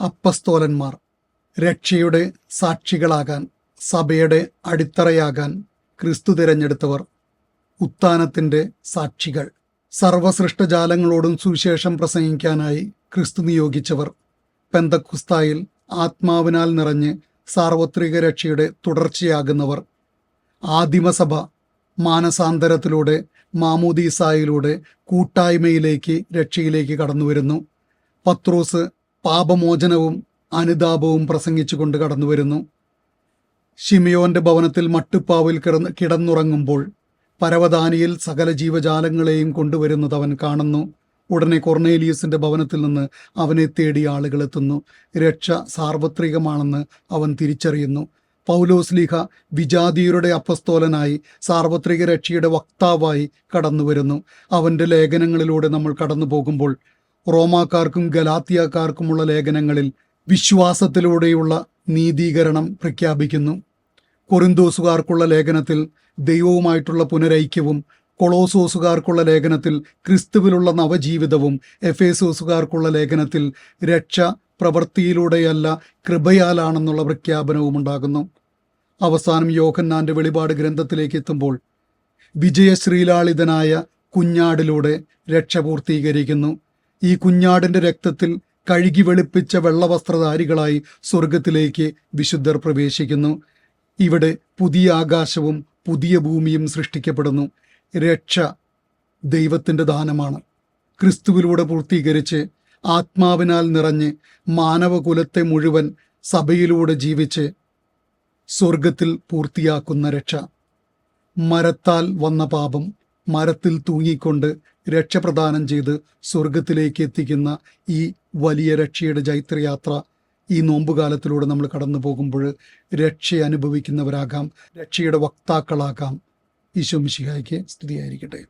അപ്പസ്തോലന്മാർ രക്ഷയുടെ സാക്ഷികളാകാൻ, സഭയുടെ അടിത്തറയാകാൻ ക്രിസ്തു തിരഞ്ഞെടുത്തവർ, ഉത്ഥാനത്തിൻ്റെ സാക്ഷികൾ, സർവസൃഷ്ടജാലങ്ങളോടും സുവിശേഷം പ്രസംഗിക്കാനായി ക്രിസ്തു നിയോഗിച്ചവർ, പെന്തക്കുസ്തായിൽ ആത്മാവിനാൽ നിറഞ്ഞ് സാർവത്രിക രക്ഷയുടെ തുടർച്ചയാകുന്നവർ, ആദിമസഭ മാനസാന്തരത്തിലൂടെ മാമോദീസായിലൂടെ കൂട്ടായ്മയിലേക്ക് രക്ഷയിലേക്ക് കടന്നുവരുന്നു. പത്രോസ് പാപമോചനവും അനുതാപവും പ്രസംഗിച്ചുകൊണ്ട് കടന്നുവരുന്നു. ശിമിയോന്റെ ഭവനത്തിൽ മട്ടുപ്പാവിൽ കിടന്നുറങ്ങുമ്പോൾ പരവതാനിയിൽ സകല ജീവജാലങ്ങളെയും കൊണ്ടുവരുന്നത് അവൻ കാണുന്നു. ഉടനെ കൊർണേലിയസിന്റെ ഭവനത്തിൽ നിന്ന് അവനെ തേടി ആളുകൾ എത്തുന്നു. രക്ഷ സാർവത്രികമാണെന്ന് അവൻ തിരിച്ചറിയുന്നു. പൗലോസ്ലീഹ വിജാതീയരുടെ അപ്പസ്തോലനായി സാർവത്രിക രക്ഷയുടെ വക്താവായി കടന്നുവരുന്നു. അവൻ്റെ ലേഖനങ്ങളിലൂടെ നമ്മൾ കടന്നു പോകുമ്പോൾ റോമാക്കാർക്കും ഗലാത്യക്കാർക്കുമുള്ള ലേഖനങ്ങളിൽ വിശ്വാസത്തിലൂടെയുള്ള നീതീകരണം പ്രഖ്യാപിക്കുന്നു. കൊറിന്തോസുകാർക്കുള്ള ലേഖനത്തിൽ ദൈവവുമായിട്ടുള്ള പുനരൈക്യവും, കൊളോസോസുകാർക്കുള്ള ലേഖനത്തിൽ ക്രിസ്തുവിലുള്ള നവജീവിതവും, എഫേസോസുകാർക്കുള്ള ലേഖനത്തിൽ രക്ഷ പ്രവൃത്തിയിലൂടെയല്ല കൃപയാലാണെന്നുള്ള പ്രഖ്യാപനവും ഉണ്ടാകുന്നു. അവസാനം യോഹന്നാന്റെ വെളിപാട് ഗ്രന്ഥത്തിലേക്ക് എത്തുമ്പോൾ വിജയശ്രീലാളിതനായ കുഞ്ഞാടിലൂടെ രക്ഷ പൂർത്തീകരിക്കുന്നു. ഈ കുഞ്ഞാടിന്റെ രക്തത്തിൽ കഴുകി വെളുപ്പിച്ച വെള്ളവസ്ത്രധാരികളായി സ്വർഗത്തിലേക്ക് വിശുദ്ധർ പ്രവേശിക്കുന്നു. ഇവിടെ പുതിയ ആകാശവും പുതിയ ഭൂമിയും സൃഷ്ടിക്കപ്പെടുന്നു. രക്ഷ ദൈവത്തിൻ്റെ ദാനമാണ്. ക്രിസ്തുവിലൂടെ പൂർത്തീകരിച്ച് ആത്മാവിനാൽ നിറഞ്ഞ് മാനവകുലത്തെ മുഴുവൻ സഭയിലൂടെ ജീവിച്ച് സ്വർഗത്തിൽ പൂർത്തിയാക്കുന്ന രക്ഷ. മരത്താൽ വന്ന പാപം മരത്തിൽ തൂങ്ങിക്കൊണ്ട് രക്ഷപ്രദാനം ചെയ്ത് സ്വർഗത്തിലേക്ക് എത്തിക്കുന്ന ഈ വലിയ രക്ഷയുടെ ജൈത്രയാത്ര ഈ നോമ്പുകാലത്തിലൂടെ നമ്മൾ കടന്നു പോകുമ്പോൾ രക്ഷ അനുഭവിക്കുന്നവരാകാം, രക്ഷയുടെ വക്താക്കളാകാം. ഈശോ മിശിഹായ്ക്ക് സ്തുതിയായിരിക്കട്ടെ.